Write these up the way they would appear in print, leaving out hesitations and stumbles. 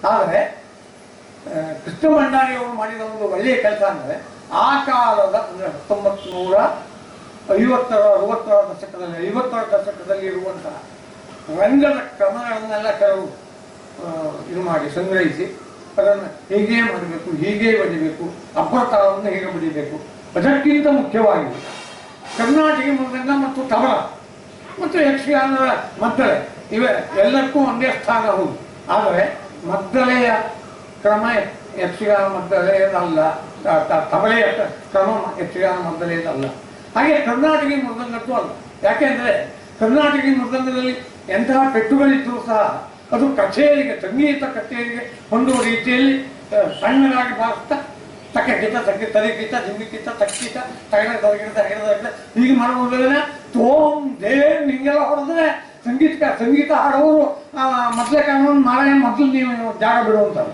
ಆದರೆ ಕೃಷ್ಣ ಭಂಡಾರಿಯವರು ಮಾಡಿದ ಒಂದು ಒಳ್ಳೆಯ ಕೆಲಸ ಅಂದರೆ ಆ ಕಾಲದ ಅಂದರೆ 1950 ದಶಕದಲ್ಲಿ 50ರ ದಶಕದಲ್ಲಿ ಇರುವಂತಹ ರಂಗದ ಕ್ರಮಗಳನ್ನೆಲ್ಲ ಕೆಲವು ಇದು ಮಾಡಿ ಸಂಗ್ರಹಿಸಿ ಅದನ್ನು ಹೀಗೇ ಮಾಡಬೇಕು, ಹೀಗೇ ಬಡಿಬೇಕು, ಅಪ್ರತಾಳವನ್ನು ಹೇಗೆ ಬಡಿಬೇಕು. ಅದಕ್ಕಿಂತ ಮುಖ್ಯವಾಗಿ ಕರ್ನಾಟಕ ಮೃದಂಗ ಮತ್ತು ತಬಲ ಮತ್ತು ಯಕ್ಷಗಾನದ ಮದ್ದಳೆ ಇವೆ ಎಲ್ಲಕ್ಕೂ ಒಂದೇ ಸ್ಥಾನ ಹೌದು. ಆದರೆ ಮದ್ದಳೆಯ ಕ್ರಮ ಯಕ್ಷಗಾನ ಮದ್ದಳೆಯದಲ್ಲ, ತಬಲೆಯ ಕ್ರಮ ಯಕ್ಷಗಾನ ಮದ್ದಳೆಯದಲ್ಲ. ಹಾಗೆ ಕರ್ನಾಟಕ ಮೃದಂಗಕ್ಕೂ ಅಲ್ಲ. ಯಾಕೆಂದರೆ ಕರ್ನಾಟಕ ಮೃದಂಗದಲ್ಲಿ ಎಂತಹ ಪೆಟ್ಟುಗಳಿದ್ದರೂ ಸಹ ಅದು ಕಚೇರಿಗೆ, ಸಂಗೀತ ಕಚೇರಿಗೆ ಹೊಂದುವ ರೀತಿಯಲ್ಲಿ ಸಣ್ಣದಾಗಿ ಬಾರಿಸ್ತಾ ತಕ್ಕಕಿತ ತರಿಕಿತ ಜಿಮ್ಮಿಕಿತ ತಕ್ಕಿತ ತಗಡ ತರಗಿತ ತಗಡ ಹೀಗೆ ಮಾಡ್ಬೋದ್ರೆ ತೋಮ್ ದೇವ್ ಹಿಂಗೆಲ್ಲ ಹೊಡೆದ್ರೆ ಸಂಗೀತ ಹಾಡೋರು ಮೊದಲೇ ಕಾನೂನು ನಾಳೆ ಮೊದಲು ನೀವು ಜಾಗ ಬಿಡುವಂಥದ್ದು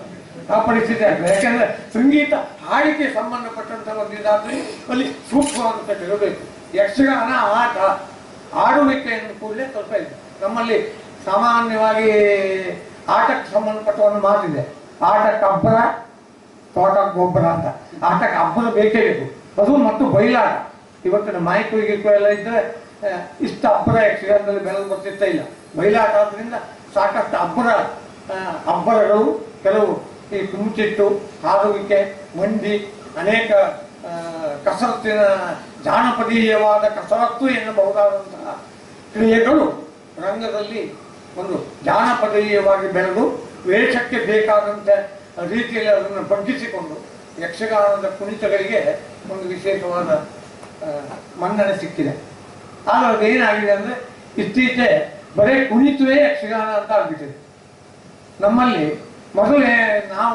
ಆ ಪರಿಸ್ಥಿತಿ ಆಗ್ತದೆ. ಯಾಕೆಂದರೆ ಸಂಗೀತ ಹಾಡಿಗೆ ಸಂಬಂಧಪಟ್ಟಂಥ ಒಂದು ಇದಾದರೆ ಅಲ್ಲಿ ಸೂಕ್ಷ್ಮವಾದಂಥ ಇರಬೇಕು. ಯಕ್ಷಗಾನ ಆಟ ಆಡುವಿಕೆ ಎಂದು ಕೂಡಲೇ ಸ್ವಲ್ಪ ಇದೆ. ನಮ್ಮಲ್ಲಿ ಸಾಮಾನ್ಯವಾಗಿ ಆಟಕ್ಕೆ ಸಂಬಂಧಪಟ್ಟ ಒಂದು ಮಾತಿದೆ, ಆಟಕ್ಕೆ ಅಬ್ಬರ ತೋಟಕ್ಕೆ ಗೊಬ್ಬರ ಅಂತ. ಆಟಕ್ಕೆ ಅಬ್ಬರ ಬೇಕೇ ಬೇಕು, ಅದು ಮತ್ತು ಬಯಲಾಟ. ಇವತ್ತಿನ ಮಾಹಿತಿ ಎಲ್ಲ ಇದ್ದರೆ ಇಷ್ಟು ಅಬ್ಬರ ಯಕ್ಷಗಾನದಲ್ಲಿ ಬೆಳೆದು ಬರ್ತಿರ್ತಾ ಇಲ್ಲ. ಬಯಲಾಟ ಆದ್ದರಿಂದ ಸಾಕಷ್ಟು ಅಬ್ಬರಗಳು, ಕೆಲವು ಈ ಕುಂಚಿಟ್ಟು, ಹಾರುವಿಕೆ, ಮಂಡಿ, ಅನೇಕ ಕಸರತ್ತಿನ ಜಾನಪದೀಯವಾದ ಕಸರತ್ತು ಎನ್ನಬಹುದಾದಂತಹ ಕ್ರಿಯೆಗಳು ರಂಗದಲ್ಲಿ ಒಂದು ಜಾನಪದೀಯವಾಗಿ ಬೆಳೆದು ವೇಷಕ್ಕೆ ಬೇಕಾದಂಥ ರೀತಿಯಲ್ಲಿ ಅದನ್ನು ಬಗ್ಗಿಸಿಕೊಂಡು ಯಕ್ಷಗಾನದ ಕುಣಿತಗಳಿಗೆ ಒಂದು ವಿಶೇಷವಾದ ಮನ್ನಣೆ ಸಿಕ್ಕಿದೆ. ಆದರೆ ಅದೇನಾಗಿದೆ ಅಂದರೆ ಇತ್ತೀಚೆ ಬರೀ ಕುಣಿತವೇ ಯಕ್ಷಗಾನ ಅಂತ ಆಗ್ಬಿಟ್ಟಿದೆ. ನಮ್ಮಲ್ಲಿ ಮೊದಲೇ ನಾವು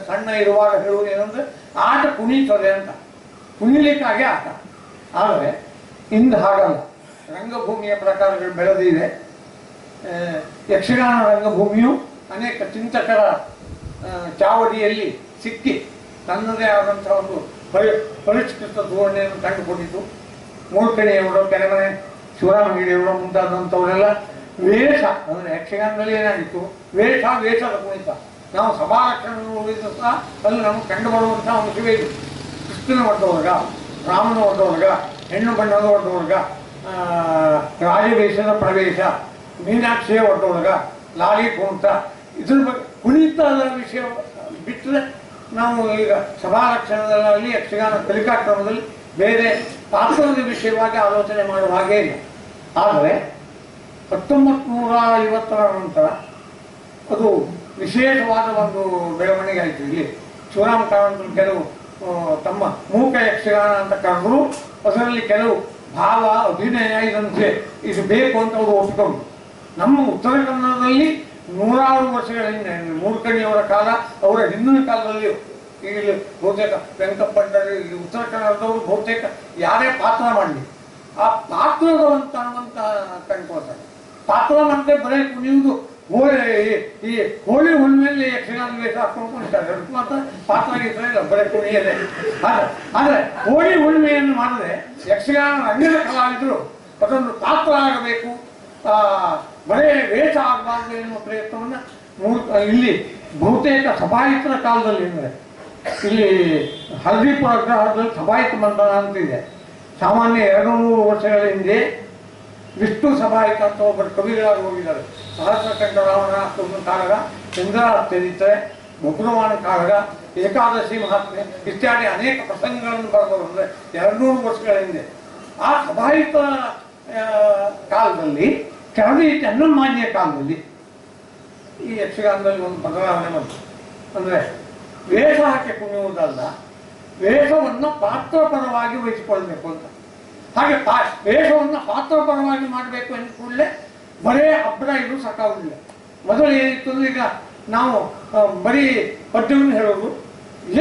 ಸಣ್ಣ ಇರುವಾಗ ಹೇಳುವುದು ಏನಂದರೆ ಆಟ ಕುಣಿತದೆ ಅಂತ, ಕುಣಿಲಿಕ್ಕಾಗಿ ಆಟ. ಆದರೆ ಇಂದು ಹಾಗಲ್ಲ. ರಂಗಭೂಮಿಯ ಪ್ರಕಾರಗಳು ಬೆಳೆದಿದೆ. ಯಕ್ಷಗಾನ ರಂಗಭೂಮಿಯು ಅನೇಕ ಚಿಂತಕರ ಚಾವಡಿಯಲ್ಲಿ ಸಿಕ್ಕಿ ತನ್ನದೇ ಆದಂಥ ಒಂದು ಪರಿಷ್ಕೃತ ಧೋರಣೆಯನ್ನು ಕಂಡುಕೊಂಡಿತು. ಮೂರ್ಖಣಿಯವರು, ಕೆರೆಮನೆ ಶಿವರಾಮ ಹೆಗಡೆಯವರು ಮುಂತಾದಂಥವರೆಲ್ಲ ವೇಷ ಅಂದರೆ ಯಕ್ಷಗಾನದಲ್ಲಿ ಏನಾಗಿತ್ತು, ವೇಷದ ಕುಣಿತ. ನಾವು ಸಭಾಲಕ್ಷಣ ನೋಡಿದ್ರು ಸಹ ಅಲ್ಲಿ ನಮಗೆ ಕಂಡು ಬರುವಂಥ ಅಂಶವೇ ಇದು. ಕೃಷ್ಣನ ಒಡ್ಡವರ್ಗ, ರಾಮನ ಒಡ್ಡವರ್ಗ, ಹೆಣ್ಣು ಬಣ್ಣದ ಒಡ್ಡವರ್ಗ, ರಾಜವೇಷದ ಪ್ರವೇಶ, ಮೀನಾಕ್ಷಿಯ ಒಡ್ಡವರ್ಗ, ಲಾಲಿ ಕುಣಿತ, ಇದ್ರ ಬಗ್ಗೆ ಕುಣಿತದ ವಿಷಯ ಬಿಟ್ಟರೆ ನಾವು ಈಗ ಸಭಾಲಕ್ಷಣದಲ್ಲಿ ಯಕ್ಷಗಾನ ಕಲಿಕಾ ಕ್ರಮದಲ್ಲಿ ಬೇರೆ ಪಾತ್ರದ ವಿಷಯವಾಗಿ ಆಲೋಚನೆ ಮಾಡುವ ಹಾಗೇ ಇಲ್ಲ. ಆದರೆ 1950ರ ನಂತರ ಅದು ವಿಶೇಷವಾದ ಒಂದು ಬೆಳವಣಿಗೆ ಆಯಿತು. ಇಲ್ಲಿ ಶಿವರಾಮ ಕಾರಂತರು ಕೆಲವು ತಮ್ಮ ಮೂಕ ಯಕ್ಷಗಾನ ಅಂತ ಕರೆದ್ರು. ಅದರಲ್ಲಿ ಕೆಲವು ಭಾವ, ಅಭಿನಯ ಇದಂತೆ ಇದು ಬೇಕು ಅಂತ ಅವರು ಒಪ್ಪಿಕೊಂಡು ನಮ್ಮ ಉತ್ತರ ಕನ್ನಡದಲ್ಲಿ 100 ವರ್ಷಗಳ ಹಿಂದೆ ಮೂರ್ಖಣಿಯವರ ಕಾಲ, ಅವರ ಹಿಂದಿನ ಕಾಲದಲ್ಲಿ ಇಲ್ಲಿ ಬಹುತೇಕ ವೆಂಕಪ್ಪಂಡರಿ ಉತ್ತರ ಕನ್ನಡದವರು ಬಹುತೇಕ ಯಾರೇ ಪಾತ್ರ ಮಾಡಲಿ ಆ ಪಾತ್ರದಂತ ಕಂಡುಕೊಳ್ತಾರೆ. ಪಾತ್ರ ಮಾಡಿದ್ರೆ ಬರೀ ಕುಣಿಯುವುದು, ಈ ಹೋಳಿ ಹುಣ್ಣಿಮೆಯಲ್ಲಿ ಯಕ್ಷಗಾನ ವೇಷ ಹಾಕೊಂಡು ಕುಣಿತಾರೆ. ಮಾತ್ರ ಪಾತ್ರ ಗೀತಾರೆ ಇಲ್ಲ, ಬರೀ ಕುಣಿಯದೆ. ಆದರೆ ಹೋಳಿ ಹುಣ್ಣಿಮೆಯನ್ನು ಮಾಡಿದ್ರೆ ಯಕ್ಷಗಾನ ರಂಗದ ಕಲಾವಿದರು ಅದೊಂದು ಪಾತ್ರ ಆಗಬೇಕು, ಬರೇ ವೇಷ ಆಗಬಾರ್ದು ಎನ್ನುವ ಪ್ರಯತ್ನವನ್ನು ಇಲ್ಲಿ ಬಹುತೇಕ ಸಭಾಯಿತರ ಕಾಲದಲ್ಲಿ ಅಂದರೆ ಇಲ್ಲಿ ಹಳದಿಪುರ ಅಗ್ರಹಾರದಲ್ಲಿ ಸಭಾಯಿತ ಮಂಡಲ ಅಂತಿದೆ. ಸಾಮಾನ್ಯ 200 ವರ್ಷಗಳ ಹಿಂದೆ ವಿಷ್ಣು ಸಭಾಯಿತ ಅಂತ ಒಬ್ಬರು ಕವಿಗಳಾಗಿ ಹೋಗಿದ್ದಾರೆ. ಸಹಸ್ರಕಂಠ ರಾವಣ ಕಾಳಗ, ಚಂದ್ರಹಾಸ ಚರಿತ್ರೆ, ಬಬ್ರುವಾಣ ಕಾಳಗ, ಏಕಾದಶಿ ಮಹಾತ್ಮೆ ಇತ್ಯಾದಿ ಅನೇಕ ಪ್ರಸಂಗಗಳನ್ನು ಬರೆದವರು ಅಂದರೆ 200 ವರ್ಷಗಳ ಹಿಂದೆ. ಆ ಸಭಾಯಿತ ಕಾಲದಲ್ಲಿ ಕೆಳದಿ ಚೆನ್ನಮ್ಮಾಜಿಯ ಕಾಲದಲ್ಲಿ ಈ ಯಕ್ಷಗಾನದಲ್ಲಿ ಒಂದು ಬದಲಾವಣೆ ಬಂತು. ಅಂದರೆ ವೇಷ ಹಾಕಿ ಕುಣಿಯುವುದಲ್ಲ, ವೇಷವನ್ನು ಪಾತ್ರಪರವಾಗಿ ವಹಿಸಿಕೊಳ್ಬೇಕು ಅಂತ. ಹಾಗೆ ವೇಷವನ್ನು ಪಾತ್ರಪರವಾಗಿ ಮಾಡಬೇಕು ಎಂದ ಕೂಡಲೇ ಬರೇ ಅಬ್ಬರ ಇದು ಸಾಕಾಗುವುದಿಲ್ಲ. ಮೊದಲು ಏನಿತ್ತು ಅಂದರೆ ಈಗ ನಾವು ಬರೀ ಪದ್ಯವನ್ನು ಹೇಳೋದು,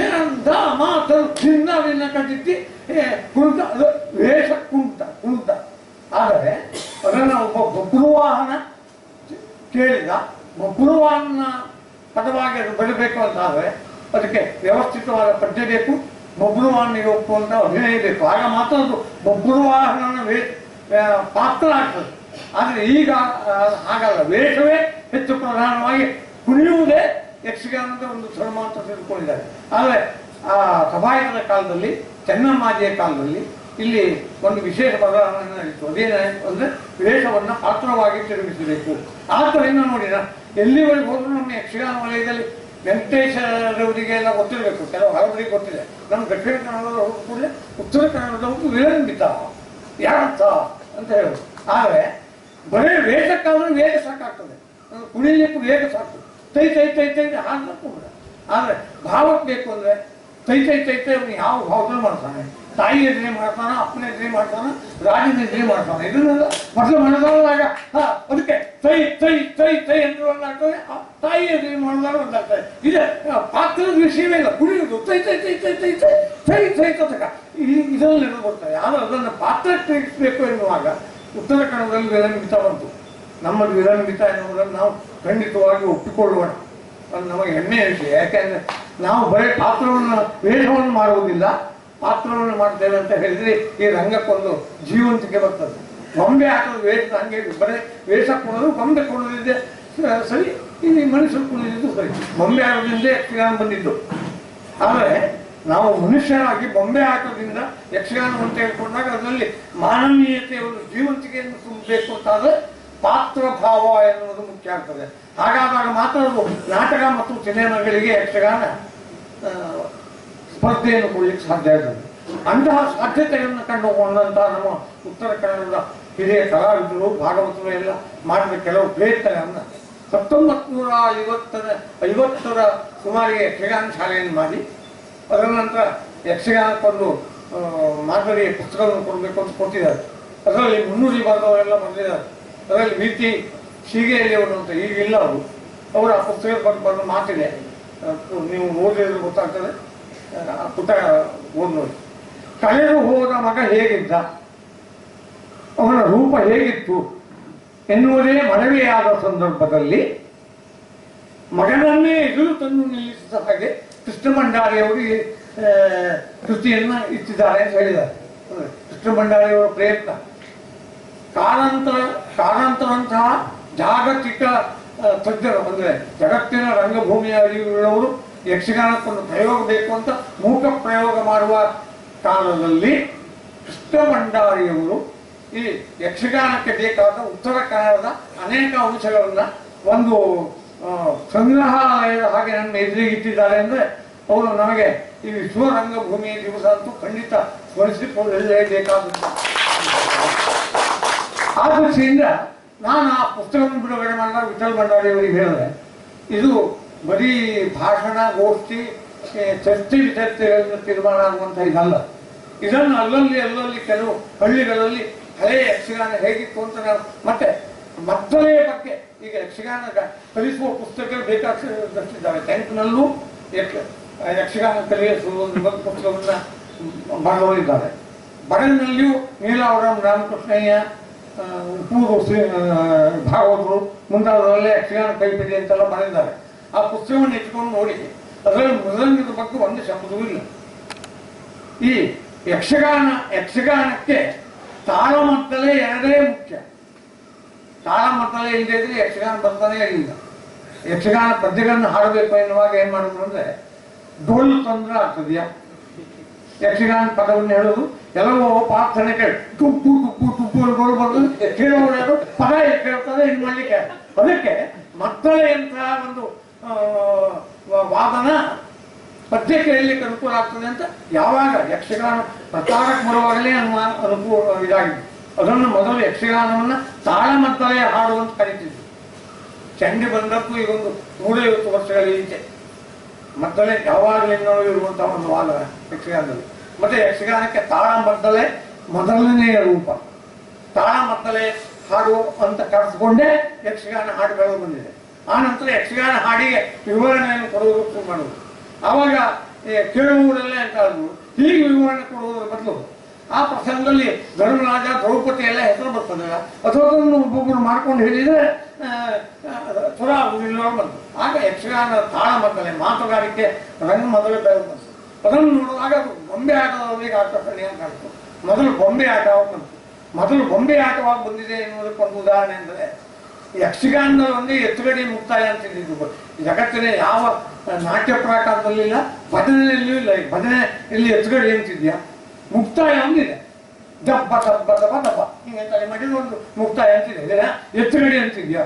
ಏನಂತ ಮಾತರು ಚಿನ್ನ ಕಟ್ಟಿದ್ದಿ ಕುಣಿತ, ಅದು ವೇಷ ಕುಣಿತ. ಆದರೆ ಅದನ್ನು ಒಬ್ಬ ಬಬ್ರುವಾಹನ ಕೇಳಿದ, ಬಬ್ರುವಾಹನ ಪದವಾಗಿ ಅದು ಬರಬೇಕು ಅಂತಾದರೆ ಅದಕ್ಕೆ ವ್ಯವಸ್ಥಿತವಾದ ಪದ್ಯ ಬೇಕು, ಬಬ್ರುವಾಹನಿಗೆ ಒಪ್ಪುವಂಥ ಅಭಿನಯ ಬೇಕು. ಆಗ ಮಾತ್ರ ಅದು ಬಬ್ರುವಾಹನನ ಪಾತ್ರ ಆಗ್ತದೆ. ಆದರೆ ಈಗ ಹಾಗಲ್ಲ, ವೇಷವೇ ಹೆಚ್ಚು ಪ್ರಧಾನವಾಗಿ ಕುಣಿಯುವುದೇ ಯಕ್ಷಗಾನದ ಒಂದು ಧರ್ಮ ಅಂತ ತಿಳ್ಕೊಂಡಿದ್ದಾರೆ. ಆದರೆ ಆ ಸಭಾಯಕರ ಕಾಲದಲ್ಲಿ, ಚೆನ್ನಮ್ಮಾಜಿಯ ಕಾಲದಲ್ಲಿ ಇಲ್ಲಿ ಒಂದು ವಿಶೇಷ ಬದಲಾವಣೆ ನಡೀತು. ಅದೇನಾಯಿತು ಅಂದರೆ ವೇಷವನ್ನು ಪಾತ್ರವಾಗಿ ತಿರುಗಿಸಬೇಕು. ಆದ್ದರಿಂದ ನೋಡಿನ ಎಲ್ಲಿವರೆಗೆ ಹೋದರೂ ನಮ್ಮ ಯಕ್ಷಗಾನ ವಲಯದಲ್ಲಿ ವೆಂಕಟೇಶರವರಿಗೆಲ್ಲ ಗೊತ್ತಿರಬೇಕು, ಕೆಲವು ಹಲವರಿಗೆ ಗೊತ್ತಿದೆ. ನಮ್ಮ ದಕ್ಷಿಣ ಕನ್ನಡದವರು ಕೂಡಲೇ ಉತ್ತರ ಕನ್ನಡದವರು ವಿಳಂಬಿತ ಯಾರರ್ಥ ಅಂತ ಹೇಳೋದು. ಆದರೆ ಬರೀ ವೇಷಕ್ಕಾದ್ರೆ ವೇಗ ಸಾಕಾಗ್ತದೆ, ಕುಣಿಲಿಕ್ಕೆ ವೇಗ ಸಾಕು, ತೈ ತೈ ತೈ ತೈ ಹಾಡಬೇಕು ಕೂಡ. ಆದರೆ ಭಾವಕ್ಕೆ ಬೇಕು ಅಂದರೆ ತೈ ತೈ ತೈ ತೈ ಅವನು ಯಾವ ಭಾವದಲ್ಲಿ ಮಾಡ್ತಾನೆ, ತಾಯಿ ಎದುರೇ ಮಾಡ್ತಾನ, ಅಪ್ಪನ ಎದುರೇ ಮಾಡ್ತಾನ, ರಾಜನ ಎದುರೇ ಮಾಡ್ತಾನೆ. ಇದನ್ನೆಲ್ಲ ಮೊದಲು ಮನದಾಗ ಅದಕ್ಕೆ ತೈ ತೈ ತೈ ತೈ ಎಂದು ಒಂದಾಗ್ತದೆ, ತಾಯಿ ಎದುರೇ ಮಾಡಿದಾಗ ಒಂದಾಗ್ತದೆ. ಇದೆ ಪಾತ್ರದ ವಿಷಯವೇ ಇಲ್ಲ, ಕುಣಿಯುವುದು ತೈ ತೈ ತೈ ತೈ ತೈ ತೈ ತೈ ತೈ ತಕ ಇದರಲ್ಲಿ ಬರ್ತಾರೆ. ಯಾರು ಅದನ್ನು ಪಾತ್ರ ತಿಳಿಸಬೇಕು ಎನ್ನುವಾಗ ಉತ್ತರ ಕನ್ನಡದಲ್ಲಿ ವಿಲಂಬಿತ ಬಂತು. ನಮ್ಮದು ವಿಲಂಬಿತ ಎನ್ನುವುದನ್ನು ನಾವು ಖಂಡಿತವಾಗಿ ಒಪ್ಪಿಕೊಳ್ಳೋಣ. ಅದು ನಮಗೆ ಹೆಮ್ಮೆಯ ವಿಷಯ. ಯಾಕೆಂದರೆ ನಾವು ಬರೀ ಪಾತ್ರವನ್ನು ವೇಷವನ್ನು ಮಾಡುವುದಿಲ್ಲ, ಪಾತ್ರವನ್ನು ಮಾಡ್ತೇವೆ ಅಂತ ಹೇಳಿದ್ರೆ ಈ ರಂಗಕ್ಕೊಂದು ಜೀವಂತಿಕೆ ಬರ್ತದೆ. ಗೊಂಬೆ ಹಾಕೋದು ವೇಷ ಹಂಗೆ ಬರೀ ವೇಷ ಕೊಡೋದು, ಗೊಂಬೆ ಕೊಡೋದಿದೆ ಸರಿ, ಇಲ್ಲಿ ಮನುಷ್ಯರು ಕುಣಿದಿದ್ದು ಸರಿ. ಗೊಂಬೆ ಹಾಕೋದ್ರಿಂದ ಯಕ್ಷಗಾನ ಬಂದಿದ್ದು. ಆದರೆ ನಾವು ಮನುಷ್ಯರಾಗಿ ಬೊಂಬೆ ಹಾಕೋದ್ರಿಂದ ಯಕ್ಷಗಾನವನ್ನು ತೆಗೆದುಕೊಂಡಾಗ ಅದರಲ್ಲಿ ಮಾನವೀಯತೆಯ ಒಂದು ಜೀವಂತಿಕೆಯನ್ನು ತುಂಬಬೇಕು ಅಂತಾದರೆ ಪಾತ್ರ ಭಾವ ಎನ್ನುವುದು ಮುಖ್ಯ ಆಗ್ತದೆ. ಹಾಗಾದಾಗ ಮಾತ್ರ ಅದು ನಾಟಕ ಮತ್ತು ಸಿನಿಮಾಗಳಿಗೆ ಯಕ್ಷಗಾನ ಸ್ಪರ್ಧೆಯನ್ನು ಕೊಡಲಿಕ್ಕೆ ಸಾಧ್ಯ ಆಗ್ತದೆ. ಅಂತಹ ಸಾಧ್ಯತೆಯನ್ನು ಕಂಡುಕೊಂಡಂತಹ ನಮ್ಮ ಉತ್ತರ ಕನ್ನಡದ ಹಿರಿಯ ಕಲಾವಿದರು, ಭಾಗವತರು ಎಲ್ಲ ಮಾಡಿದ ಕೆಲವು ಪ್ರಯತ್ನಗಳನ್ನು 1950ರ ಸುಮಾರಿಗೆ ಯಕ್ಷಗಾನ ಶಾಲೆಯನ್ನು ಮಾಡಿ ಅದರ ನಂತರ ಯಕ್ಷಗಾನಕ್ಕೊಂದು ಮಾದರಿಯ ಪುಸ್ತಕವನ್ನು ಕೊಡಬೇಕು ಅಂತ ಕೊಟ್ಟಿದ್ದಾರೆ. ಅದರಲ್ಲಿ 300 ಭಾಗವರೆಲ್ಲ ಬರೆದಿದ್ದಾರೆ. ಅದರಲ್ಲಿ ವೀತಿ ಶೀಗೆಯಲ್ಲಿಯವರು ಅಂತ ಈಗಿಲ್ಲ ಅವರು, ಅವರು ಆ ಪುಸ್ತಕದ ಬಂದು ಮಾತಿದೆ, ನೀವು ಓದಿದ್ರೆ ಗೊತ್ತಾಗ್ತದೆ. ಆ ಪುಸ್ತಕ ಓದಿ ನೋಡಿ. ಕಳೆದು ಹೋದ ಮಗ ಹೇಗಿದ್ದ, ಅವನ ರೂಪ ಹೇಗಿತ್ತು ಎನ್ನುವುದೇ ಮನವಿಯಾದ ಸಂದರ್ಭದಲ್ಲಿ ಮಗನನ್ನೇ ಎದುರು ತಂದು ನಿಲ್ಲಿಸಿದ ಹಾಗೆ ಕೃಷ್ಣ ಭಂಡಾರಿಯವರು ಈ ಕೃತಿಯನ್ನು ಇಟ್ಟಿದ್ದಾರೆ ಅಂತ ಹೇಳಿದ್ದಾರೆ. ಕೃಷ್ಣ ಭಂಡಾರಿಯವರ ಪ್ರಯತ್ನ ಕಾರಂತರಂತಹ ಜಾಗತಿಕ ತಜ್ಞರು, ಅಂದರೆ ಜಗತ್ತಿನ ರಂಗಭೂಮಿಯ ಅರಿವುಳ್ಳವರು ಯಕ್ಷಗಾನಕ್ಕೊಂದು ಪ್ರಯೋಗ ಬೇಕು ಅಂತ ಮೂಕ ಪ್ರಯೋಗ ಮಾಡುವ ಕಾಲದಲ್ಲಿ ಕೃಷ್ಣ ಭಂಡಾರಿಯವರು ಈ ಯಕ್ಷಗಾನಕ್ಕೆ ಬೇಕಾದ ಉತ್ತರ ಕನ್ನಡದ ಅನೇಕ ಅಂಶಗಳನ್ನು ಒಂದು ಸಂಗ್ರಹಾಲಯದ ಹಾಗೆ ನಮ್ಮ ಎದುರಿಗೆ ಇಟ್ಟಿದ್ದಾರೆ. ಅಂದರೆ ಅವರು ನಮಗೆ ಈ ವಿಶ್ವ ರಂಗಭೂಮಿಯ ದಿವಸ ಅಂತೂ ಖಂಡಿತ ಸ್ಮರಿಸಿಕೊಳ್ಳಲೇಬೇಕಾದದ್ದು. ಆ ದೃಷ್ಟಿಯಿಂದ ನಾನು ಆ ಪುಸ್ತಕವನ್ನು ಬಿಡುಗಡೆ ಮಾಡಿದಾಗ ವಿಠಲ್ ಭಂಡಾರಿಯವರಿಗೆ ಹೇಳಿದೆ, ಇದು ಬರೀ ಭಾಷಣ, ಗೋಷ್ಠಿ, ಚರ್ಚೆ ವಿಚರ್ಚೆಗಳಿಂದ ತೀರ್ಮಾನ ಆಗುವಂಥ ಇದಲ್ಲ. ಇದನ್ನು ಅಲ್ಲಲ್ಲಿ ಕೆಲವು ಹಳ್ಳಿಗಳಲ್ಲಿ ಹಳೆಯ ಯಕ್ಷಗಾನ ಹೇಗಿತ್ತು ಅಂತ ನಾವು ಮತ್ತೆ ಮದ್ದಳೆಯ ಬಗ್ಗೆ ಈಗ ಯಕ್ಷಗಾನ ಕಲಿಸುವ ಪುಸ್ತಕಗಳು ಬೇಕಾದಷ್ಟಿದ್ದಾವೆ. 10th ಯಕ್ಷಗಾನ ಕಲಿಸುವ ಒಂದು ಪುಸ್ತಕವನ್ನು ಬರೆದವರಿದ್ದಾರೆ. ಬಡಗಿನಲ್ಲಿಯೂ ನೀಲಾವರಂ, ರಾಮಕೃಷ್ಣಯ್ಯ, ಉಪ್ಪೂರು ಭಾಗವತರು ಮುಂತಾದವರಲ್ಲೇ ಯಕ್ಷಗಾನ ಕೈಪಿಡಿ ಅಂತೆಲ್ಲ ಬರೆದಿದ್ದಾರೆ. ಆ ಪುಸ್ತಕವನ್ನು ಇಟ್ಕೊಂಡು ನೋಡಿ, ಅದರಲ್ಲಿ ಮೃದಂಗದ ಬಗ್ಗೆ ಒಂದು ಶಬ್ದವೂ ಇಲ್ಲ. ಈ ಯಕ್ಷಗಾನಕ್ಕೆ ತಾಳಮದ್ದಲೆ ಎರಡೇ ಮುಖ್ಯ. ತಾಳಮದ್ದಲೆ ಇಲ್ಲದೆ ಇದ್ರೆ ಯಕ್ಷಗಾನ ಬರ್ತಾನೆ ಇರಲಿಲ್ಲ. ಯಕ್ಷಗಾನ ಪದ್ಯಗಳನ್ನು ಹಾಡಬೇಕು ಎನ್ನುವಾಗ ಏನ್ ಮಾಡಿದ್ರು ಅಂದ್ರೆ ಡೋಲು ತೊಂದರೆ ಆಗ್ತದೆಯಾ, ಯಕ್ಷಗಾನ ಪದವನ್ನು ಹೇಳೋದು ಎಲ್ಲವೋ ಪ್ರಾರ್ಥನೆ ಕೇಳಿ ತುಪ್ಪು ತುಪ್ಪು ತುಪ್ಪು ಡೋಲು ಬರೋದು, ಕೇಳೋರು ಪದ ಕೇಳ್ತಾರೆ, ಇನ್ನು ಮಾಡ್ಲಿಕ್ಕೆ ಅದಕ್ಕೆ ಮದ್ದಳೆ ಅಂತ ಒಂದು ವಾದನ ಪದ್ಯ ಕೇಳಲಿಕ್ಕೆ ಅನುಕೂಲ ಆಗ್ತದೆ ಅಂತ ಯಾವಾಗ ಯಕ್ಷಗಾನ ಪ್ರಚಾರಕ್ಕೆ ಬರುವಾಗಲೇ ಅನುಕೂಲ ಇದಾಗಿದೆ. ಅದನ್ನು ಮೊದಲು ಯಕ್ಷಗಾನವನ್ನು ತಾಳಮದ್ದಲೆ ಹಾಡುವಂತ ಕರೀತಿದ್ರು. ಚಂಡಿ ಬಂದಕ್ಕೂ ಈಗೊಂದು 150 ವರ್ಷಗಳ ಈಚೆ ಮದ್ದಲೆ ಯಾವಾಗಲಿಂದಲೂ ಇರುವಂತಹ ಒಂದು ವಾದ ಯಕ್ಷಗಾನದಲ್ಲಿ. ಮತ್ತೆ ಯಕ್ಷಗಾನಕ್ಕೆ ತಾಳಮದ್ದಲೆ ಮೊದಲನೆಯ ರೂಪ. ತಾಳಮದ್ದಲೆ ಹಾಡು ಅಂತ ಕರೆಸ್ಕೊಂಡೇ ಯಕ್ಷಗಾನ ಹಾಡುಗಳು ಬಂದಿದೆ. ಆ ನಂತರ ಯಕ್ಷಗಾನ ಹಾಡಿಗೆ ವಿವರಣೆಯನ್ನು ಕೊಡುವುದು ಶುರು ಮಾಡುವುದು. ಆವಾಗ ಕೇಳುವುದಲ್ಲೇ ಅಂತ ಆದ್ರು ಹೀಗೆ ವಿವರಣೆ ಕೊಡುವುದರ ಬದಲು ಆ ಪ್ರಸಂಗದಲ್ಲಿ ಧರ್ಮರಾಜ, ದ್ರೌಪದಿ ಎಲ್ಲ ಹೆಸರು ಬರ್ತದಲ್ಲ, ಅಥವಾ ಒಬ್ಬೊಬ್ಬರು ಮಾಡ್ಕೊಂಡು ಹೇಳಿದ್ರೆ ಸುರ ಆಗುವುದಿಲ್ಲ ಬಂತು. ಆಗ ಯಕ್ಷಗಾನ ತಾಳಮದ್ದಲೆ ಮಾತುಗಾರಿಕೆ ರಂಗ ಮೊದಲು ಬೆಳೆದು ಬಂತು. ಅದನ್ನು ನೋಡುವಾಗ ಅದು ಬೊಂಬೆ ಆಟದವರಿಗೆ ಆಕರ್ಷಣೆ ಅಂತ ಕಾಣ್ತು. ಮೊದಲು ಬೊಂಬೆ ಆಟವಾಗಿ ಬಂತು. ಮೊದಲು ಬೊಂಬೆ ಆಟವಾಗಿ ಬಂದಿದೆ ಎನ್ನುವುದಕ್ಕೊಂದು ಉದಾಹರಣೆ ಅಂದರೆ ಯಕ್ಷಗಾನದಲ್ಲಿ ಒಂದೇ ಎತ್ತುಗಡೆ ಮುಕ್ತಾಯ ಅಂತಿದ್ದು. ಜಗತ್ತಿನ ಯಾವ ನಾಟ್ಯ ಪ್ರಕಾರದಲ್ಲಿಲ್ಲ, ಭಜನೆಯಲ್ಲಿಯೂ ಇಲ್ಲ. ಭಜನೆಯಲ್ಲಿ ಎತ್ತುಗಡೆ ಅಂತಿದ್ಯಾ, ಮುಕ್ತಾಯ ಒಂದಿದೆ. ದಬ್ಬ ದಬ್ಬ ದಬ್ಬ ದಬ್ಬ ಹಿಂಗೆ ಮಾಡಿದ ಒಂದು ಮುಕ್ತಾಯ ಅಂತಿದೆ. ಎತ್ತುಗಡೆ ಅಂತಿದ್ಯಾ,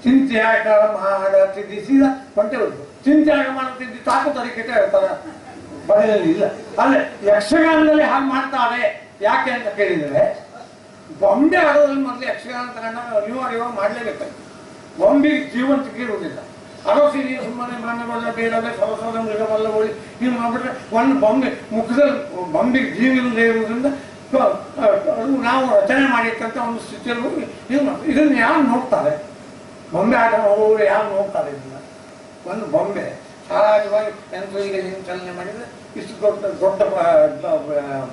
ಚಿಂತ್ಯಾಗ ಮಾಡತಿದ್ದಿಸಿದ ಹೊಂಟೆ ಹೊರತು ಚಿಂತ್ಯಾಗ ಮಾಡುತ್ತಿದ್ದು ತಾಕು ತರಿಕೆಟ ಹೇಳ್ತಾರೆ, ಭಜನೆಯಲ್ಲಿ ಇಲ್ಲ. ಅಲ್ಲೇ ಯಕ್ಷಗಾನದಲ್ಲಿ ಹಾಗೆ ಮಾಡ್ತಾರೆ. ಯಾಕೆ ಅಂತ ಕೇಳಿದರೆ, ಬೊಂಬೆ ಆಡೋದ್ರಲ್ಲಿ ಮೊದಲು ಯಕ್ಷಗಾನ ತಗೊಂಡ ಅನಿವಾರ್ಯವಾಗಿ ಮಾಡಲೇಬೇಕಾಗಿ. ಬೊಂಬೆಗೆ ಜೀವಂತಿಕೆ ಇರುವುದಿಲ್ಲ. ಅರಸಿ ನೀವು ಸುಮ್ಮನೆ ಮಣ್ಣಬಲ್ಲ ಬೇಡವೇ ಸರಸದ ಮೃಗಬಲ್ಲ ಹೋಳಿ ನೀವು ಮಾಡ್ಬಿಟ್ರೆ ಒಂದು ಬೊಂಬೆ ಮುಖದಲ್ಲಿ ಬೊಂಬೆಗೆ ಜೀವ ಇಲ್ಲದೆ ಇರುವುದರಿಂದ ನಾವು ರಚನೆ ಮಾಡಿರ್ತಂತ ಒಂದು ಸ್ಥಿತಿಯಲ್ಲಿ ಹೋಗಿ ಇದನ್ನು ಯಾರು ನೋಡ್ತಾರೆ? ಬೊಂಬೆ ಆಟ ಹೋಗುವವರು ಯಾರು ನೋಡ್ತಾರೆ? ಇದನ್ನ ಒಂದು ಬೊಂಬೆ ಸಹಜವಾಗಿ ಯಂತ್ರಗಳಿಗೆ ಚಲನೆ ಮಾಡಿದರೆ ಇಷ್ಟು ದೊಡ್ಡ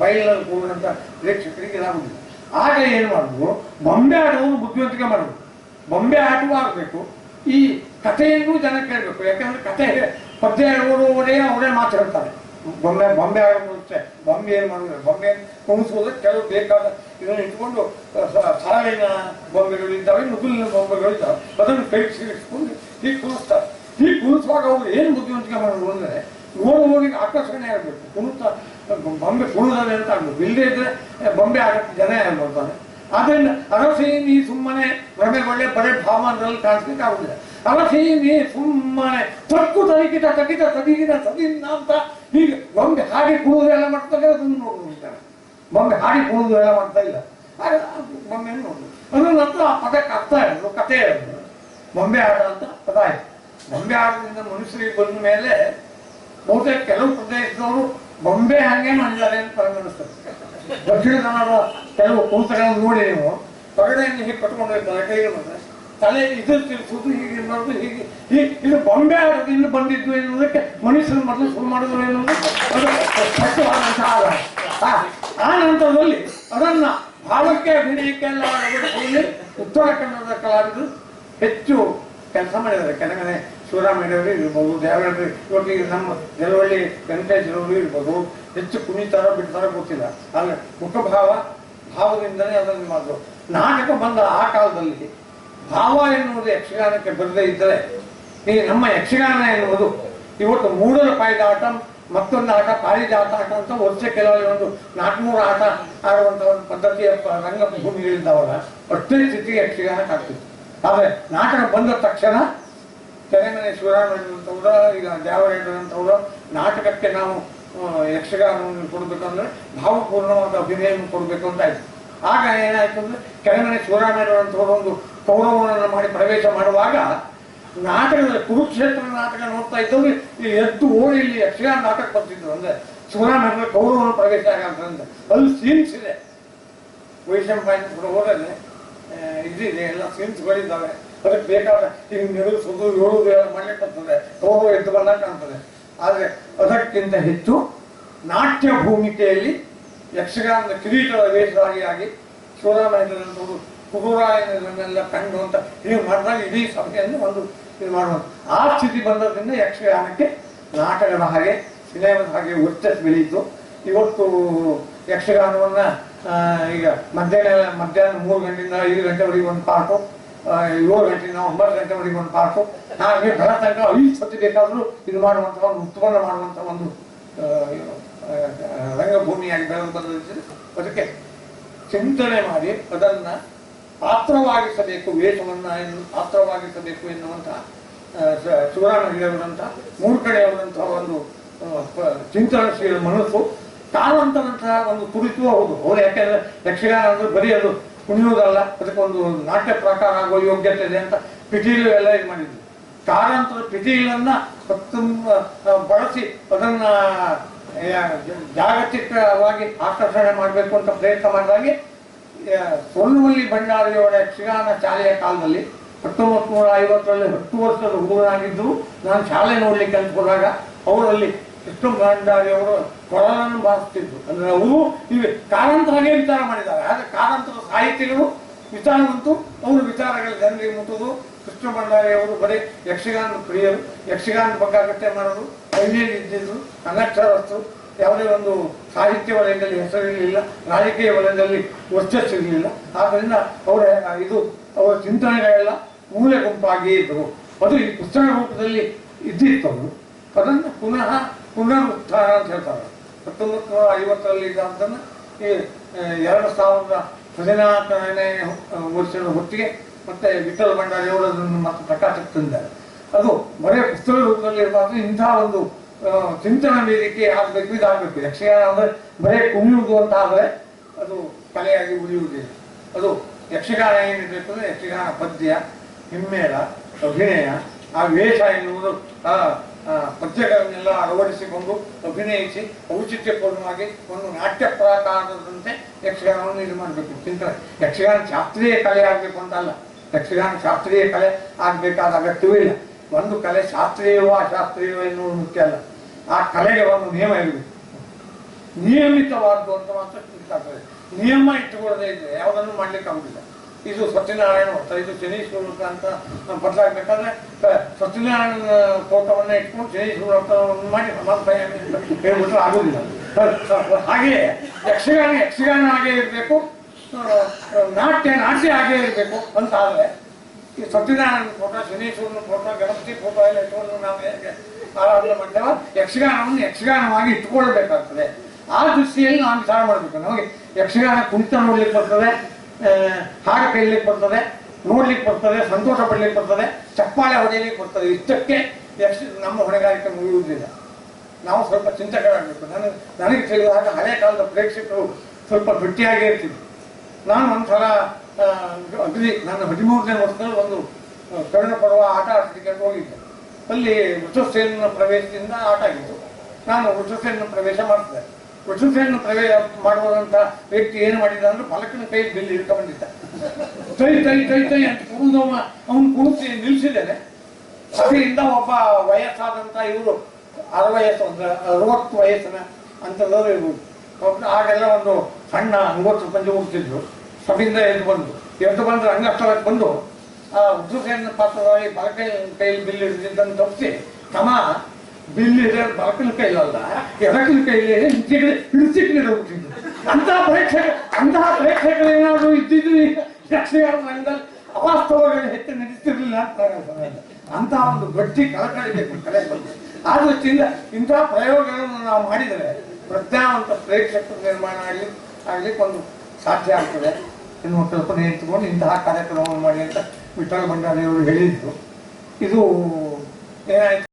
ಬಯಲಿನಲ್ಲಿ ಕೂಡುವಂಥ ಪ್ರೇಕ್ಷಕರಿಗೆ ಇದಾಗುವುದಿಲ್ಲ. ಆಗ ಏನು ಮಾಡುದು, ಬೊಂಬೆ ಆಟವನ್ನು ಬುದ್ಧಿವಂತಿಕೆ ಮಾಡುದು. ಬೊಂಬೆ ಆಟವೂ ಆಗಬೇಕು, ಈ ಕಥೆಯನ್ನು ಜನ ಕೇಳಬೇಕು. ಯಾಕಂದ್ರೆ ಕಥೆ ಪದ್ಯ ಹೇಳುವವರೇ ಅವರೇ ಮಾತಾಡ್ತಾರೆ. ಬೊಂಬೆ ಆಡೋದು ಬೊಂಬೆ ಏನು ಮಾಡಿದ್ರೆ ಬೊಂಬೆ ಕುಣಿಸೋದಕ್ಕೆ ಕೆಲವು ಬೇಕಾದ ಇದನ್ನು ಇಟ್ಕೊಂಡು ಸಾಲಿನ ಬೊಂಬೆಗಳು ಇದ್ದಾವೆ, ನುಗ್ಗಲಿನ ಬೊಂಬೆಗಳು ಇದ್ದಾವೆ. ಅದನ್ನು ಕೈ ಸೇರಿಸ್ಕೊಂಡು ಹೀಗೆ ಕುಣಿಸ್ತಾರೆ. ಹೀಗೆ ಕುಣಿಸುವಾಗ ಅವರು ಏನು ಬುದ್ಧಿವಂತಿಕೆ ಮಾಡೋದು ಅಂದರೆ, ನೋಡುವವರಿಗೆ ಆಕರ್ಷಣೆ ಆಗಬೇಕು. ಬೊಂಬೆ ಕುಣಿದಾವೆ ಅಂತ ಆಗ್ಬೇಕು. ಇಲ್ಲದೇ ಇದ್ರೆ ಬೊಂಬೆ ಆಗಕ್ಕೆ ಜನ ಯಾರು ಬರ್ತಾರೆ. ಆದ್ದರಿಂದ ಅರಸಿ ನೀ ಸುಮ್ಮನೆ ಭ್ರಮೆಗೊಳ್ಳೆ ಬರೇ ಭಾವನದಲ್ಲಿ ಕಾಣಿಸ್ಲಿಕ್ಕೆ ಆಗುದಿಲ್ಲ. ಅರಸಿ ನೀ ಸುಮ್ಮನೆ ತಕ್ಕು ತಗಿತ ತಗಿನ ಸದಿನ ಅಂತ ಹೀಗೆ ಬೊಂಬೆ ಹಾಗೆ ಕುಣಿದೆಲ್ಲ ಮಾಡ್ತಾರೆ. ಅದನ್ನು ನೋಡ್ತಾರೆ. ಬೊಂಬೆ ಹಾಗೆ ಕುಣಿದು ಎಲ್ಲ ಮಾಡ್ತಾ ಇಲ್ಲ, ಬೊಂಬೆಯನ್ನು ನೋಡುದು. ಅದ್ರ ನಂತರ ಆ ಪದಕ್ಕೆ ಅರ್ಥ ಹೇಳಿದ್ರು, ಕಥೆ ಹೇಳಿದ್ರು. ಬೊಂಬೆ ಆಟ ಅಂತ ಪದ ಆಯ್ತು. ಬೊಂಬೆ ಆಟದಿಂದ ಮನುಷ್ಯರಿಗೆ ಬಂದ ಮೇಲೆ ಬಹುತೇಕ ಕೆಲವು ಪ್ರದೇಶದವರು ಬೊಂಬೆ ಹಾಗೆ ಮಾಡಿದ್ದಾರೆ ಅಂತ ಪರಿಗಣಿಸ್ತಾರೆ. ದಕ್ಷಿಣ ಕನ್ನಡ ಕೆಲವು ಕುಂತಗಳನ್ನು ನೋಡಿ ನೀವು ಹೊರಗಡೆಯನ್ನು ಹೀಗೆ ಕಟ್ಕೊಂಡಿರ್ತಾರೆ, ಕೈಗೆ ಬಂದರೆ ತಲೆ ಇದು ತಿರ್ಸುವುದು, ಹೀಗೆ ಮಾಡೋದು, ಹೀಗೆ ಇದು ಬೊಂಬೆ ಆಟದಿಂದ ಬಂದಿದ್ದು ಎನ್ನುವುದಕ್ಕೆ ಮನುಷ್ಯರು ಮೊದಲು ಶುರು ಮಾಡಿದ್ರು ಎನ್ನುವುದು ಸ್ಪಷ್ಟವಾದಂತಹ ಆಧಾರ. ಆ ನಂತರದಲ್ಲಿ ಅದನ್ನ ಭಾವಕ್ಕೆ ಅಭಿನಯಕ್ಕೆ ಎಲ್ಲ ಅಳವಡಿಸುವಲ್ಲಿ ಉತ್ತರ ಕನ್ನಡದ ಕಲಾವಿದರು ಹೆಚ್ಚು ಕೆಲಸ ಮಾಡಿದ್ದಾರೆ. ಕೆಳಗಡೆ ಶಿವರಾಮೇಡವರು ಇರ್ಬೋದು, ದೇವರಾಜರು, ಇವತ್ತಿಗೆ ನಮ್ಮ ಜಲವಳ್ಳಿ ವೆಂಕಟೇಶ್ವರವರು ಇರ್ಬೋದು. ಹೆಚ್ಚು ಕುಣಿತಾರೋ ಬಿಡ್ತಾರೋ ಗೊತ್ತಿಲ್ಲ, ಆದರೆ ಭಾವದಿಂದಲೇ ಅದನ್ನು ಮಾಡಿದ್ರು. ನಾಟಕ ಬಂದ ಆ ಕಾಲದಲ್ಲಿ ಭಾವ ಎನ್ನುವುದು ಯಕ್ಷಗಾನಕ್ಕೆ ಬರದೇ ಇದ್ದರೆ ಈ ನಮ್ಮ ಯಕ್ಷಗಾನ ಎನ್ನುವುದು ಇವತ್ತು ಮೂಡಲ ಪಾಯ್ದಾಟ, ಮತ್ತೊಂದು ಆಟ ಪಾರಿಜಾತ ಆಟ ಅಂತ ವರ್ಷ ಕೆಲವಲ್ಲಿ ಒಂದು 400 ಆಟ ಆಡುವಂಥ ಒಂದು ಪದ್ಧತಿಯ ರಂಗಭೂಮಿಗಳಿದ್ದಾವಲ್ಲ, ಅಷ್ಟೇ ಸ್ಥಿತಿಗೆ ಯಕ್ಷಗಾನಕ್ಕೆ ಆಗ್ತಿತ್ತು. ಆದರೆ ನಾಟಕ ಬಂದ ತಕ್ಷಣ ಕೆರೆಮನೆ ಶಿವರಾಮೇಶ್ವರಂತವ್ರ, ಈಗ ದೇವರಾಜರಂತವ್ರ ನಾಟಕಕ್ಕೆ ನಾವು ಯಕ್ಷಗಾನವನ್ನು ಕೊಡಬೇಕಂದ್ರೆ ಭಾವಪೂರ್ಣವಾದ ಅಭಿನಯವನ್ನು ಕೊಡಬೇಕು ಅಂತ ಆಯ್ತು. ಆಗ ಏನಾಯ್ತು ಅಂದ್ರೆ ಕೆರೆಮನೆ ಶಿವರಾಮೇಶ್ವರಂತವ್ರು ಒಂದು ಕೌರವನನ್ನು ಮಾಡಿ ಪ್ರವೇಶ ಮಾಡುವಾಗ ನಾಟಕದ ಕುರುಕ್ಷೇತ್ರ ನಾಟಕ ನೋಡ್ತಾ ಇದ್ದವ್ರು ಎದ್ದು ಓಡಿ ಇಲ್ಲಿ ಯಕ್ಷಗಾನ ನಾಟಕ ಬರ್ತಿದ್ರು. ಅಂದ್ರೆ ಶಿವರಾಮೇಶ್ವರ ಕೌರವನ ಪ್ರವೇಶ ಆಗಂತಂದ್ರೆ ಅಲ್ಲಿ ಸೀನ್ಸ್ ಇದೆ. ವೈಶಂಪಾಯನ ಕೂಡ ಹೋದರೆ ಇದಿದೆ, ಎಲ್ಲ ಸೀನ್ಸ್ಗಳಿದ್ದಾವೆ. ಅದಕ್ಕೆ ಬೇಕಾದ ಈಗ ನಿಲ್ಲಿಸೋದು ಏಳುದು ಎಲ್ಲ ಮಾಡ್ಲಿಕ್ಕೆ ಬರ್ತದೆ, ಕೌರವ ಎದ್ದು ಬಂದಾಗ ಕಾಣ್ತದೆ. ಆದರೆ ಅದಕ್ಕಿಂತ ಹೆಚ್ಚು ನಾಟ್ಯ ಭೂಮಿಕೆಯಲ್ಲಿ ಯಕ್ಷಗಾನದ ಕಿರೀಟದ ವೇಷವಾಗಿ ಶಿವರಾಮೇಶ್ವರಂತವರು ಕುರುರಾಯನೆಲ್ಲ ಕಂಡು ಅಂತ ಹೀಗೆ ಮಾಡಿದಾಗ ಇಡೀ ಸಭೆಯನ್ನು ಒಂದು ಇದು ಮಾಡುವಂಥ ಆ ಸ್ಥಿತಿ ಬಂದದ್ರಿಂದ ಯಕ್ಷಗಾನಕ್ಕೆ ನಾಟಕದ ಹಾಗೆ ಸಿನಿಮಾದ ಹಾಗೆ ವರ್ಚಸ್ ಬೆಳೀತು. ಇವತ್ತು ಯಕ್ಷಗಾನವನ್ನು ಈಗ ಮಧ್ಯಾಹ್ನ 3 ಗಂಟೆಯಿಂದ 5 ಗಂಟೆವರೆಗೆ ಒಂದು ಪಾರ್ಟು, 7 ಗಂಟೆಯಿಂದ 9 ಗಂಟೆವರೆಗೆ ಒಂದು ಪಾರ್ಟು, ಹಾಗೆ ಬೆಳ ತನಕ 5 ಸತಿ ಬೇಕಾದರೂ ಇದು ಮಾಡುವಂಥ ಒಂದು ಉತ್ಪನ್ನ ಮಾಡುವಂಥ ಒಂದು ರಂಗಭೂಮಿಯಾಗಿ ಬೆಳೆದು ಬಂದಿದೆ. ಅದಕ್ಕೆ ಚಿಂತನೆ ಮಾಡಿ ಅದನ್ನು ಪಾತ್ರವಾಗಿಸಬೇಕು, ವೇಷವನ್ನು ಪಾತ್ರವಾಗಿಸಬೇಕು ಎನ್ನುವಂಥ ಶಿವರಾಮೇಶ್ವರಂಥ ಮೂರ್ಖಡೆಯವರಂತಹ ಒಂದು ಚಿಂತನಶೀಲ ಮನಸ್ಸು ಕಾಲಾಂತರಂತಹ ಒಂದು ಕುರಿತು ಹೌದು. ಅವ್ರು ಯಾಕೆಂದ್ರೆ ಯಕ್ಷಗಾನ ಅಂದ್ರೆ ಬರೀ ಅದು ಕುಣಿಯುವುದಲ್ಲ, ಅದಕ್ಕೊಂದು ನಾಟ್ಯ ಪ್ರಕಾರ ಆಗುವ ಯೋಗ್ಯತೆ ಇದೆ ಅಂತ ಪಿಟೀಲು ಎಲ್ಲ ಇದು ಮಾಡಿದ್ರು. ಕಾಲಾಂತರ ಪಿಟೀಲನ್ನ ಬಳಸಿ ಅದನ್ನ ಜಾಗತಿಕವಾಗಿ ಆಕರ್ಷಣೆ ಮಾಡಬೇಕು ಅಂತ ಪ್ರಯತ್ನ ಮಾಡಿದಾಗೆ ಸೊಲ್ಲುಮಲ್ಲಿ ಭಂಡಾರಿಯವರ ಯಕ್ಷಗಾನ ಶಾಲೆಯ ಕಾಲದಲ್ಲಿ 1950ರಲ್ಲಿ 10 ವರ್ಷದ ಹುಡುಗನಾಗಿದ್ದರು. ನಾನು ಶಾಲೆ ನೋಡ್ಲಿಕ್ಕೆ ಅಂದ್ಕೊಂಡಾಗ ಅವರಲ್ಲಿ ಕೃಷ್ಣ ಭಂಡಾರಿಯವರು ಕೊಳಲನ್ನು ಬಾರಿಸ್ತಿದ್ರು. ಅಂದ್ರೆ ಅವರು ಇವೆ ಕಾರಂತರಾಗೇ ವಿಚಾರ ಮಾಡಿದ್ದಾರೆ. ಆದರೆ ಕಾರಂತರ ಸಾಹಿತಿಗಳು ವಿಚಾರವಂತೂ ಅವರು ವಿಚಾರಗಳ ಜನರಿಗೆ ಮುಟ್ಟುವುದು. ಕೃಷ್ಣ ಭಂಡಾರಿಯವರು ಬರೀ ಯಕ್ಷಗಾನ ಪ್ರಿಯರು, ಯಕ್ಷಗಾನದ ಬಗ್ಗೆ ಅಗತ್ಯ ಮಾಡೋದು, ಕೈಯಲ್ಲಿ ಇದ್ದಿದ್ರು, ಅನಕ್ಷರಸ್ಥರು, ಯಾವುದೇ ಒಂದು ಸಾಹಿತ್ಯ ವಲಯದಲ್ಲಿ ಹೆಸರಿರಲಿಲ್ಲ, ರಾಜಕೀಯ ವಲಯದಲ್ಲಿ ವರ್ಚಸ್ಸಿರಲಿಲ್ಲ. ಆದ್ದರಿಂದ ಅವರ ಇದು ಅವರ ಚಿಂತನೆಗಳೆಲ್ಲ ಮೂಲೆ ಗುಂಪಾಗಿ ಇದ್ದವು. ಅದು ಈ ಪುಸ್ತಕ ರೂಪದಲ್ಲಿ ಇದ್ದಿತ್ತು. ಅದನ್ನು ಪುನರುತ್ಥಾನ ಅಂತ ಹೇಳ್ತಾರೆ. 1950ರಲ್ಲಿ ಇದ್ದಂಥನ್ನು ಈ 2014ನೇ ವರ್ಷದ ಹೊತ್ತಿಗೆ ಮತ್ತೆ ವಿಠಲ್ ಭಂಡಾರಿಯವರು ಅದನ್ನು ಮತ್ತೆ ಪ್ರಕಾಶಕ್ಕೆ ತಂದಿದ್ದಾರೆ. ಅದು ಬರೀ ಪುಸ್ತಕ ರೂಪದಲ್ಲಿ ಇರಬಾರ್ದು, ಇಂತಹ ಒಂದು ಚಿಂತನ ವೇದಿಕೆ ಆಗಬೇಕು, ಇದಾಗಬೇಕು. ಯಕ್ಷಗಾನ ಅಂದರೆ ಬರೀ ಕುಣಿಯುವುದು ಅಂತ ಆದರೆ ಅದು ಕಲೆಯಾಗಿ ಉಳಿಯುವುದಿಲ್ಲ. ಅದು ಯಕ್ಷಗಾನ ಏನಿರಬೇಕು ಅಂದರೆ ಯಕ್ಷಗಾನ ಪದ್ಯ, ಹಿಮ್ಮೇಳ, ಅಭಿನಯ, ಆ ವೇಷ ಎನ್ನುವುದು ಪದ್ಯಗಳನ್ನೆಲ್ಲ ಅಳವಡಿಸಿಕೊಂಡು ಅಭಿನಯಿಸಿ ಔಚಿತ್ಯಪೂರ್ಣವಾಗಿ ಒಂದು ನಾಟ್ಯ ಪ್ರಾಕಾರದಂತೆ ಯಕ್ಷಗಾನವನ್ನು ಇದು ಮಾಡಬೇಕು. ಚಿಂತನೆ ಯಕ್ಷಗಾನ ಶಾಸ್ತ್ರೀಯ ಕಲೆ ಆಗಬೇಕು ಅಂತ ಅಲ್ಲ. ಯಕ್ಷಗಾನ ಶಾಸ್ತ್ರೀಯ ಕಲೆ ಆಗಬೇಕಾದ ಅಗತ್ಯವೂ ಇಲ್ಲ. ಒಂದು ಕಲೆ ಶಾಸ್ತ್ರೀಯವೋ ಅಶಾಸ್ತ್ರೀಯವೋ ಎನ್ನುವುದು ಮುಖ್ಯ ಅಲ್ಲ. ಆ ಕಲೆಗೆ ಒಂದು ನಿಯಮ ಇರಬೇಕು, ನಿಯಮಿತವಾದ್ದು ಅಂತ ಮಾತ್ರ ಚಿಂತಾಗ್ತದೆ. ನಿಯಮ ಇಟ್ಟುಕೊಳ್ಳದೆ ಇದ್ರೆ ಯಾವುದನ್ನು ಮಾಡ್ಲಿಕ್ಕೆ ಆಗುದಿಲ್ಲ. ಇದು ಸತ್ಯನಾರಾಯಣ ವ್ರತ, ಇದು ಶನೀಶ್ವರ ವ್ರತ ಅಂತ ಬದಲಾಗಬೇಕಾದ್ರೆ ಸತ್ಯನಾರಾಯಣ ಫೋಟೋವನ್ನ ಇಟ್ಕೊಂಡು ಶನೀಶ್ವರ ವ್ರತವನ್ನು ಮಾಡಿ ಸಮಾಧಾನ ಹೇಳ್ಬಿಟ್ರೆ ಆಗುದಿಲ್ಲ. ಹಾಗೆಯೇ ಯಕ್ಷಗಾನ ಹಾಗೆ ಇರಬೇಕು, ನಾಟ್ಯ ಹಾಗೆ ಇರಬೇಕು ಅಂತ ಆದರೆ ಈ ಸತ್ಯನಾರಾಯಣ ಫೋಟೋ, ಶನೀಶ್ವರನ ಫೋಟೋ, ಗಣಪತಿ ಫೋಟೋ ಎಲ್ಲ ಇಟ್ಕೊಂಡು ನಾವು ಆರಾಧನೆ ಮಾಡ್ತೇವೆ. ಯಕ್ಷಗಾನವನ್ನು ಯಕ್ಷಗಾನವಾಗಿ ಇಟ್ಕೊಳ್ಬೇಕಾಗ್ತದೆ. ಆ ದೃಷ್ಟಿಯಲ್ಲಿ ನಾವು ವಿಚಾರ ಮಾಡಬೇಕು. ನಮಗೆ ಯಕ್ಷಗಾನ ಕುಣಿತ ನೋಡ್ಲಿಕ್ಕೆ ಬರ್ತದೆ, ಹಾಡು ಕೇಳಲಿಕ್ಕೆ ಬರ್ತದೆ, ನೋಡ್ಲಿಕ್ಕೆ ಬರ್ತದೆ, ಸಂತೋಷ ಪಡ್ಲಿಕ್ಕೆ ಬರ್ತದೆ, ಚಪ್ಪಾಳೆ ಹೊಡೆಯಲಿಕ್ಕೆ ಬರ್ತದೆ. ಇಷ್ಟಕ್ಕೆ ನಮ್ಮ ಹೊಣೆಗಾರಿಕೆ ಮುಗಿಯುವುದಿಲ್ಲ. ನಾವು ಸ್ವಲ್ಪ ಚಿಂತಕರಾಗಬೇಕು. ನನಗೆ ತಿಳಿದ ಹಾಗೆ ಹಳೆ ಕಾಲದ ಪ್ರೇಕ್ಷಕರು ಸ್ವಲ್ಪ ಗಟ್ಟಿಯಾಗೇ ಇರ್ತಿದ್ರು. ನಾನು ಒಂದ್ಸಲ ಅಗ್ರಿ ನನ್ನ 13ನೇ ವರ್ಷದಲ್ಲಿ ಒಂದು ಕರುಣ ಪರ್ವ ಆಟ ಆಡ್ಲಿಕ್ಕೆ ಹೋಗಿದ್ದೆ. ಅಲ್ಲಿ ವೃಷಸೇನ ಪ್ರವೇಶದಿಂದ ಆಟ ಆಗಿತ್ತು. ನಾನು ವೃಷಸೇನ ಪ್ರವೇಶ ಮಾಡ್ತಿದ್ದೆ. ವೃಷಸೇನ ಪ್ರವೇಶ ಮಾಡುವಂತ ವ್ಯಕ್ತಿ ಏನು ಮಾಡಿದ ಅಂದ್ರೆ ಫಲಕನ ಕೈ ಬಿಲ್ಲಿ ಹಿಡ್ಕೊಂಡಿದ್ದ. ತೈ ತೈ ತೈ ತೈ ಅಂತ ಕುಣಿದವ ಅವನು ಕುಣಿಸಿ ನಿಲ್ಸಿದ್ದೇನೆ. ಅದರಿಂದ ಒಬ್ಬ ವಯಸ್ಸಾದಂತ ಇವರು 60 ವಯಸ್ಸಿನ ಅಂತದವರು ಇರ್ಬೋದು. ಆಗೆಲ್ಲ ಒಂದು ಸಣ್ಣ 50 ಪಂಜೆ ಹುಡ್ತಿದ್ರು. ಸಭೆಯಿಂದ ಎದ್ದು ಬಂದು ರಂಗಸ್ಥಳಕ್ಕೆ ಬಂದು ಆ ವೃಷಸೇನ ಪಾತ್ರವಾಗಿ ಬಲಕೈ ಕೈಯಲ್ಲಿ ಬಿಲ್ಲು ಹಿಡಿದಿದ್ದನ್ನು ತಪ್ಪಿಸಿ ತಮ್ಮ ಬಿಲ್ಲು ಹಿಡಿದ ಬಲಕನ ಕೈಲಲ್ಲ ಎಡಕನ ಕೈಲಿ ಹಿಡಿಸಿಟ್ಟಿದ್ರು. ಅಂತಹ ಪ್ರೇಕ್ಷಕರೇನಾದ್ರು ಇದ್ದಿದ್ರು ಯಕ್ಷಗಾನ ರಂಗದಲ್ಲಿ ಅವಾಸ್ತವಗಳು ಹೆಚ್ಚು ನಡೆಸ್ತಿರ್ಲಿಲ್ಲ ಅಂತ ಅಂತಹ ಒಂದು ಗಟ್ಟಿ ಕಳಕಳಿಬೇಕು ಕಲೆ ಬಂದು. ಆ ದೃಷ್ಟಿಯಿಂದ ಇಂತಹ ಪ್ರಯೋಗಗಳನ್ನು ನಾವು ಮಾಡಿದರೆ ಪ್ರಜ್ಞಾವಂತ ಪ್ರೇಕ್ಷಕರ ನಿರ್ಮಾಣ ಆಗ್ಲಿಕ್ಕೆ ಒಂದು ಸಾಧ್ಯ ಆಗ್ತದೆ ಎನ್ನುವ ಕಲ್ಪನೆ ಇಟ್ಟುಕೊಂಡು ಇಂತಹ ಕಾರ್ಯಕ್ರಮವನ್ನು ಮಾಡಿ ಅಂತ ವಿಠಲ್ ಭಂಡಾರಿಯವರು ಹೇಳಿದ್ರು. ಇದು ಏನಾಯ್ತು